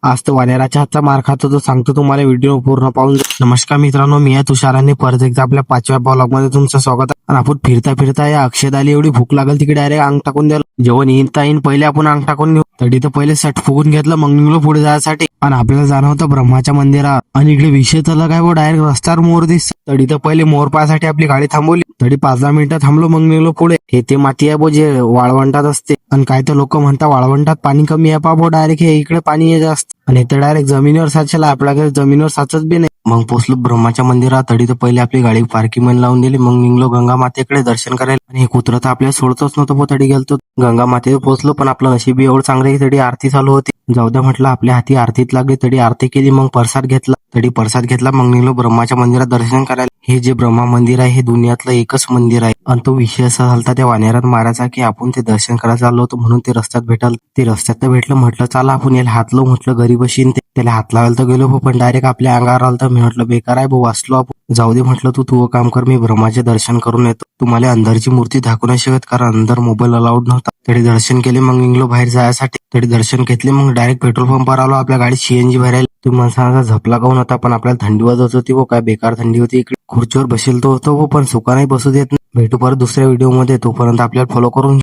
आज तर वानेराच्या हातचा मार खातो तो सांगतो तुम्हाला व्हिडिओ पूर्ण पाहून. नमस्कार मित्रांनो, मी आहे तुषारांनी परत एकदा आपल्या 5व्या ब्लॉग मध्ये तुमचं स्वागत आहे. आणि आपण फिरता फिरता या अक्षदाली एवढी भूक लागल तिकडे डायरेक्ट अंग टाकून द्याल. जेवण येईन पहिले आपण अंग टाकून घेऊ. तडी तर पहिले सट फुगून घेतलं, मग निघलो पुढे जायसाठी. आणि आपल्याला जाणं होतं ब्रह्माच्या मंदिरात. आणि इकडे विषय तर काय डायरेक्ट रस्त्यावर मोर दिसत. तडी तर पहिले मोर पाहासाठी आपली गाडी थांबवली. तडी 5-10 मिनिटं थांबलो, मग निघलो पुढे. हे ते माती आहे जे वाळवंटात असते. आणि काय तर लोक म्हणतात वाळवंटात पाणी कमी आहे पाबो, डायरेक्ट हे इकडे पाणी आहे जास्त. आणि ते डायरेक्ट जमिनीवर साचला, आपल्याकडे जमिनीवर साचत बी नाही. मग पोचलो ब्रह्माच्या मंदिरात. तडी तर पहिले आपली गाडी पार्किंग मध्ये लावून दिली, मग निघलो गंगा मातेकडे दर्शन करायला. आणि हे कुत्र तर आपल्याला सोडतच नव्हतं, तडी गेलतो. गंगा मातेवर पोहोचलो, पण आपलं नशीब एवढं चांगलं की तडी आरती चालू होती. जाऊ द्या म्हटलं, आपल्या हाती आरतीत लागली. तडी आरती केली, मग प्रसाद घेतला. मग निघलो ब्रह्माच्या मंदिरात दर्शन करायला. हे जे ब्रह्मा मंदिर आहे हे दुनियातलं एकच मंदिर आहे. आणि तो विषय असा झाला त्या वानेरात मारायचा की आपण ते दर्शन करायला चाललो होतो, म्हणून ते रस्त्यात तर भेटलं. म्हटलं चला आपण याला हात लावू, म्हटलं घरी बशीन ते. त्याला हात लावायला तर गेलो, पण डायरेक्ट आपल्या अंगावर आलं. तर मी म्हटलं बेकार आहे भाऊ, वाचलो आपण. जाऊ दे म्हटलं, तू काम कर, मी ब्रह्माचे दर्शन करून येतो. तुम्हाला अंदरची मूर्ती दाखवू नाही शकत, कारण अंदर मोबाईल अलाउड नव्हता. तरी दर्शन केले, मग निघलो बाहेर जायसाठी. तरी दर्शन घेतले, मग डायरेक्ट पेट्रोल पंपावर आलो आपल्या गाडीत सीएनजी भरायला. तुम्ही माणसाचा झपला काऊन होता, पण आपल्याला थंडी वाजत होती वो, काय बेकार थंडी होती. इकडे खुर्चीवर बसेल तो होतो, पण सुका नाही बसू देत नाही. भेटू परत दुसऱ्या व्हिडिओ मध्ये, तोपर्यंत आपल्याला फॉलो करून